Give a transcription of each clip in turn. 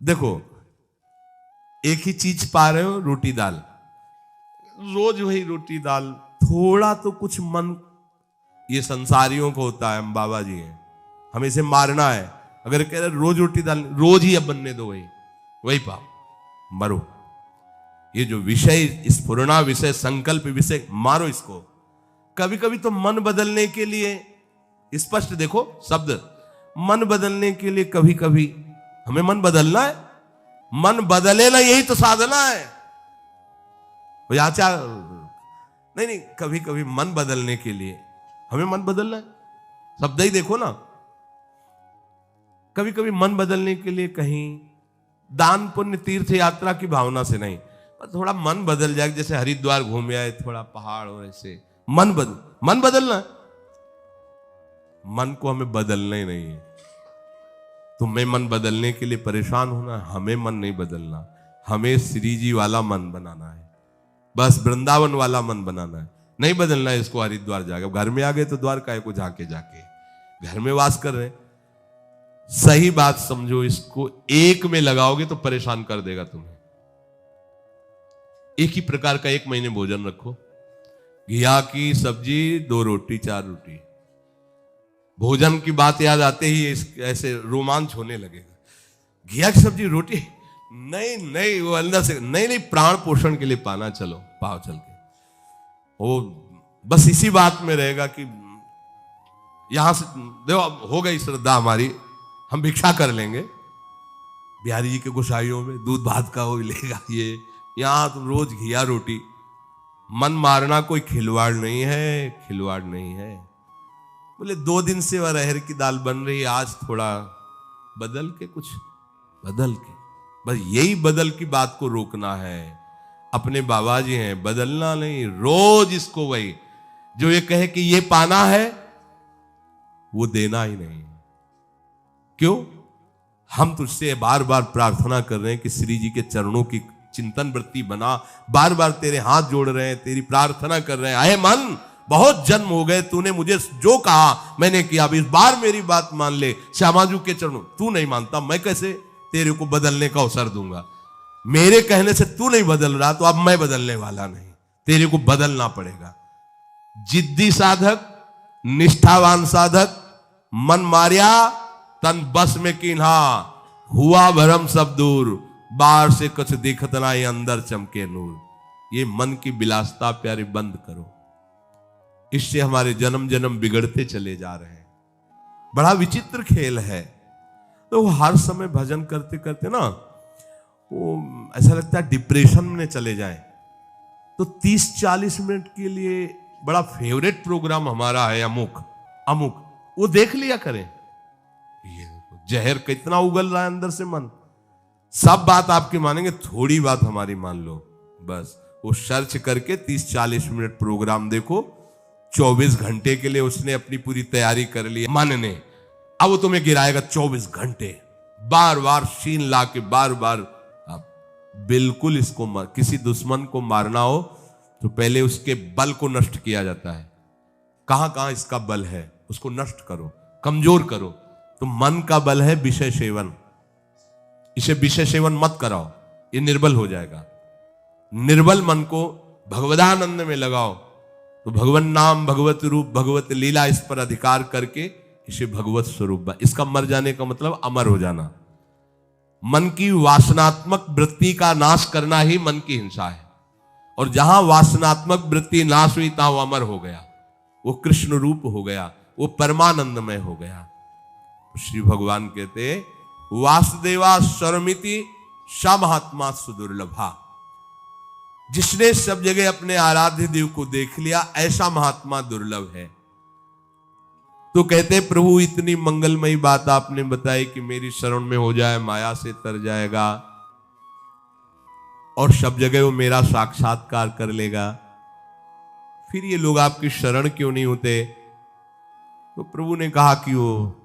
देखो, एक ही चीज पा रहे हो, रोटी दाल, रोज वही रोटी दाल, थोड़ा तो कुछ मन, ये संसारियों को होता है, हम बाबा जी हैं, हमें इसे मारना है। अगर कह रहे रोज रोटी दाल, रोज ही अब बनने दो, वही वही पाओ, मरो। ये जो विषय, स्फुरना विषय, संकल्प विषय, मारो इसको। कभी कभी तो मन बदलने के लिए, स्पष्ट देखो शब्द, मन बदलने के लिए कभी कभी हमें मन बदलना है। मन बदले ना, यही तो साधना है। आचार नहीं नहीं, कभी कभी मन बदलने के लिए हमें मन बदलना है। शब्द ही देखो ना, कभी कभी मन बदलने के लिए कहीं दान पुण्य तीर्थ यात्रा की भावना से नहीं, पर थोड़ा मन बदल जाए, जैसे हरिद्वार घूम आए, थोड़ा पहाड़ और ऐसे मन बदलना है। मन को हमें बदलना ही नहीं है। तुम्हें मन बदलने के लिए परेशान होना है, हमें मन नहीं बदलना, हमें श्री जी वाला मन बनाना है, बस वृंदावन वाला मन बनाना है। नहीं बदलना है इसको हरिद्वार जाके। घर में आ गए तो द्वारका को जाके घर में वास कर रहे हैं। सही बात समझो, इसको एक में लगाओगे तो परेशान कर देगा तुम्हें। एक ही प्रकार का 1 महीने भोजन रखो, घिया की सब्जी, 2 रोटी 4 रोटी। भोजन की बात याद आते ही ऐसे रोमांच होने लगेगा। घिया की सब्जी रोटी, नहीं नहीं, वो अंदर से नहीं नहीं, प्राण पोषण के लिए पाना, चलो पाओ चल के। वो बस इसी बात में रहेगा कि यहां से देखो, हो गई श्रद्धा हमारी, हम भिक्षा कर लेंगे। बिहारी जी के गोसाइयों में दूध भात का वो लेगा, ये यहां तुम रोज घिया रोटी। मन मारना कोई खिलवाड़ नहीं है, खिलवाड़ नहीं है। बोले 2 दिन से अरहर की दाल बन रही है, आज थोड़ा बदल के, कुछ बदल के, बस यही बदल की बात को रोकना है। अपने बाबा जी हैं, बदलना नहीं, रोज इसको वही, जो ये कहे कि ये पाना है, वो देना ही नहीं। क्यों? हम तुझसे बार बार प्रार्थना कर रहे हैं कि श्री जी के चरणों की चिंतन वृत्ति बना, बार बार तेरे हाथ जोड़ रहे हैं, तेरी प्रार्थना कर रहे हैं। अहे मन, बहुत जन्म हो गए, तूने मुझे जो कहा मैंने किया, अब इस बार मेरी बात मान ले। श्यामाजू के चरणों, तू नहीं मानता, मैं कैसे तेरे को बदलने का अवसर दूंगा? मेरे कहने से तू नहीं बदल रहा, तो अब मैं बदलने वाला नहीं, तेरे को बदलना पड़ेगा। जिद्दी साधक, निष्ठावान साधक, मन मारिया तन बस में किन्हा, हुआ भरम सब दूर, बाहर से कुछ दिखत ना, ये अंदर चमके नूर। ये मन की विलासता प्यारे बंद करो, इससे हमारे जन्म जन्म बिगड़ते चले जा रहे हैं। बड़ा विचित्र खेल है। तो हर समय भजन करते करते ना, वो ऐसा लगता है डिप्रेशन में चले जाएं। तो 30-40 मिनट के लिए बड़ा फेवरेट प्रोग्राम हमारा है, अमुक अमुक, वो देख लिया करें। ये जहर कितना उगल रहा है अंदर से मन। सब बात आपकी मानेंगे, थोड़ी बात हमारी मान लो, बस वो सर्च करके 30-40 मिनट प्रोग्राम देखो। 24 घंटे के लिए उसने अपनी पूरी तैयारी कर ली मन ने, अब वो तुम्हें गिराएगा 24 घंटे, बार बार शीन ला के, बार बार। बिल्कुल इसको किसी दुश्मन को मारना हो तो पहले उसके बल को नष्ट किया जाता है। कहां कहां इसका बल है, उसको नष्ट करो, कमजोर करो। तो मन का बल है विषय सेवन, इसे विषय सेवन मत कराओ, ये निर्बल हो जाएगा। निर्बल मन को भगवदानंद में लगाओ, तो भगवन नाम, भगवत रूप, भगवत लीला, इस पर अधिकार करके इसे भगवत स्वरूप। इसका मर जाने का मतलब अमर हो जाना। मन की वासनात्मक वृत्ति का नाश करना ही मन की हिंसा है। और जहां वासनात्मक वृत्ति नाश हुई, तहां वो अमर हो गया, वो कृष्ण रूप हो गया, वो परमानंदमय हो गया। श्री भगवान कहते, वासुदेवा सर्वमिति स महात्मा सुदुर्लभा। जिसने सब जगह अपने आराध्य देव को देख लिया, ऐसा महात्मा दुर्लभ है। तो कहते, प्रभु इतनी मंगलमयी बात आपने बताई कि मेरी शरण में हो जाए, माया से तर जाएगा और सब जगह वो मेरा साक्षात्कार कर लेगा, फिर ये लोग आपकी शरण क्यों नहीं होते? तो प्रभु ने कहा कि वो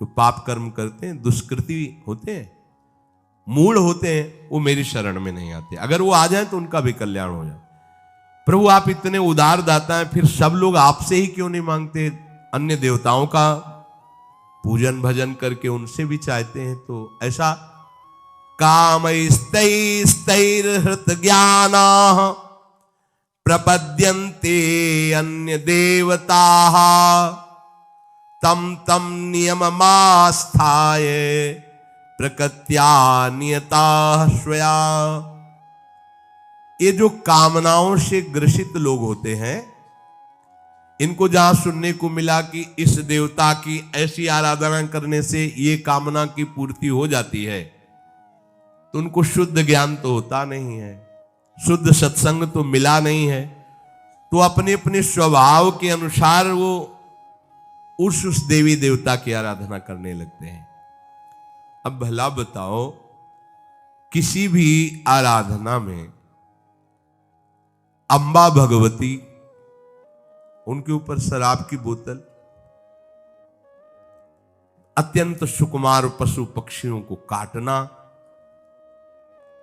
तो पाप कर्म करते हैं, दुष्कृति होते हैं, मूढ़ होते हैं, वो मेरी शरण में नहीं आते। अगर वो आ जाए तो उनका भी कल्याण हो जाए। प्रभु आप इतने उदार दाता हैं, फिर सब लोग आपसे ही क्यों नहीं मांगते? अन्य देवताओं का पूजन भजन करके उनसे भी चाहते हैं, तो ऐसा कामैस्तैस्तैर्हृत ज्ञानाः प्रपद्यन्ते अन्य देवताः तम तम नियममास्थाय प्रकृत्या नियता स्वया। ये जो कामनाओं से ग्रसित लोग होते हैं, इनको जहां सुनने को मिला कि इस देवता की ऐसी आराधना करने से ये कामना की पूर्ति हो जाती है, तो उनको शुद्ध ज्ञान तो होता नहीं है, शुद्ध सत्संग तो मिला नहीं है, तो अपने अपने स्वभाव के अनुसार वो उस देवी देवता की आराधना करने लगते हैं। अब भला बताओ, किसी भी आराधना में अंबा भगवती, उनके ऊपर शराब की बोतल, अत्यंत सुकुमार पशु पक्षियों को काटना,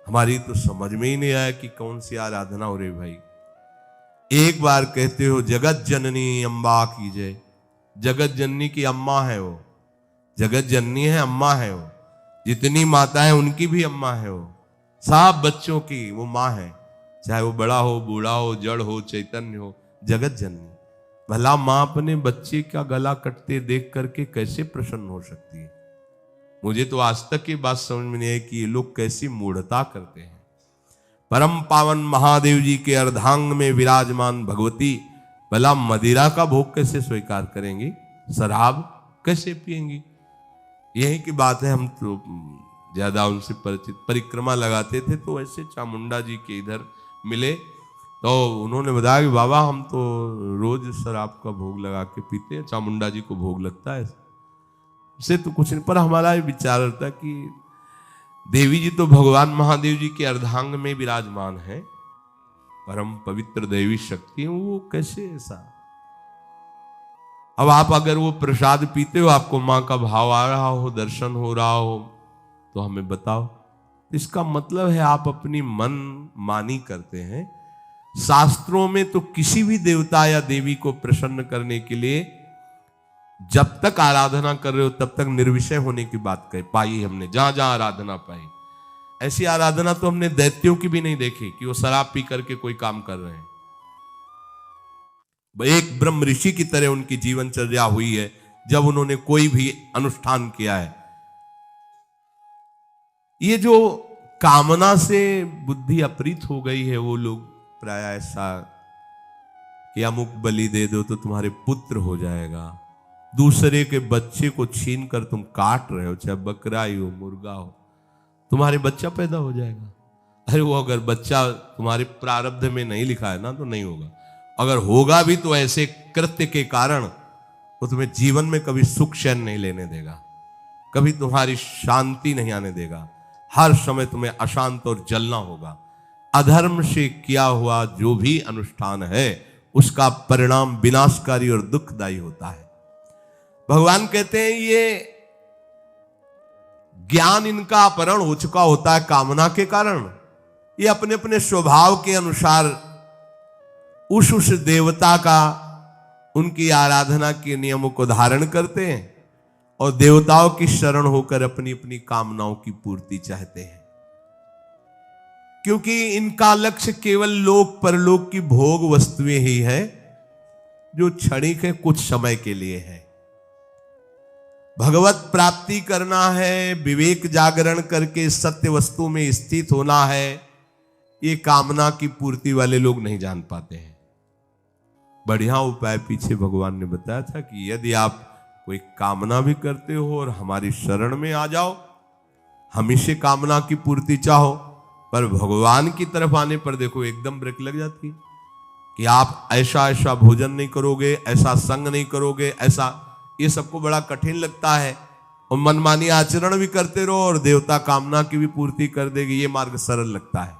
हमारी तो समझ में ही नहीं आया कि कौन सी आराधना हो रही भाई। एक बार कहते हो जगत जननी अम्बा की जय, जगत जननी की अम्मा है वो, जगत जननी है, अम्मा है वो, जितनी माता है उनकी भी अम्मा है वो, सब बच्चों की वो माँ है, चाहे वो बड़ा हो, बूढ़ा हो, जड़ हो, चैतन्य हो, जगत जननी। भला माँ अपने बच्चे का गला कटते देख करके कैसे प्रसन्न हो सकती है? मुझे तो आज तक ये बात समझ में नहीं आई कि ये लोग कैसी मूढ़ता करते हैं। परम पावन महादेव जी के अर्धांग में विराजमान भगवती भला मदिरा का भोग कैसे स्वीकार करेंगी, शराब कैसे पिएंगी? यही की बात है। हम तो ज्यादा उनसे परिचित, परिक्रमा लगाते थे तो ऐसे चामुंडा जी के इधर मिले तो उन्होंने बताया कि बाबा हम तो रोज शराब का भोग लगा के पीते हैं, चामुंडा जी को भोग लगता है, उससे तो कुछ नहीं। पर हमारा विचार था कि देवी जी तो भगवान महादेव जी के अर्धांग में विराजमान है, परम पवित्र देवी शक्ति है, वो कैसे ऐसा? अब आप अगर वो प्रसाद पीते हो, आपको मां का भाव आ रहा हो, दर्शन हो रहा हो, तो हमें बताओ। इसका मतलब है आप अपनी मन मानी करते हैं। शास्त्रों में तो किसी भी देवता या देवी को प्रसन्न करने के लिए जब तक आराधना कर रहे हो तब तक निर्विषय होने की बात कही पाई हमने, जहां जहां आराधना पाई। ऐसी आराधना तो हमने दैत्यों की भी नहीं देखी कि वो शराब पी करके कोई काम कर रहे हैं। एक ब्रह्म ऋषि की तरह उनकी जीवनचर्या हुई है जब उन्होंने कोई भी अनुष्ठान किया है। ये जो कामना से बुद्धि अपरीत हो गई है, वो लोग प्राय ऐसा कि अमुक बलि दे दो तो तुम्हारे पुत्र हो जाएगा, दूसरे के बच्चे को छीन कर तुम काट रहे हो, चाहे बकरा ही हो, मुर्गा हो, तुम्हारे बच्चा पैदा हो जाएगा। अरे वो अगर बच्चा तुम्हारे प्रारब्ध में नहीं लिखा है ना तो नहीं होगा, अगर होगा भी तो ऐसे कृत्य के कारण वो तुम्हें जीवन में कभी सुख चैन नहीं लेने देगा, कभी तुम्हारी शांति नहीं आने देगा, हर समय तुम्हें अशांत और जलना होगा। अधर्म से किया हुआ जो भी अनुष्ठान है उसका परिणाम विनाशकारी और दुखदायी होता है। भगवान कहते हैं ये ज्ञान इनका अपहरण हो चुका होता है कामना के कारण। ये अपने अपने स्वभाव के अनुसार उस देवता का, उनकी आराधना के नियमों को धारण करते हैं और देवताओं की शरण होकर अपनी अपनी कामनाओं की पूर्ति चाहते हैं, क्योंकि इनका लक्ष्य केवल लोक परलोक की भोग वस्तुएं ही है जो क्षणिक है, कुछ समय के लिए है। भगवत प्राप्ति करना है, विवेक जागरण करके सत्य वस्तु में स्थित होना है, ये कामना की पूर्ति वाले लोग नहीं जान पाते हैं। बढ़िया उपाय पीछे भगवान ने बताया था कि यदि आप कोई कामना भी करते हो और हमारी शरण में आ जाओ, हमेशा कामना की पूर्ति चाहो, पर भगवान की तरफ आने पर देखो एकदम ब्रेक लग जाती है कि आप ऐसा ऐसा भोजन नहीं करोगे, ऐसा संग नहीं करोगे, ऐसा, ये सबको बड़ा कठिन लगता है और मनमानी आचरण भी करते रहो और देवता कामना की भी पूर्ति कर देगी, ये मार्ग सरल लगता है।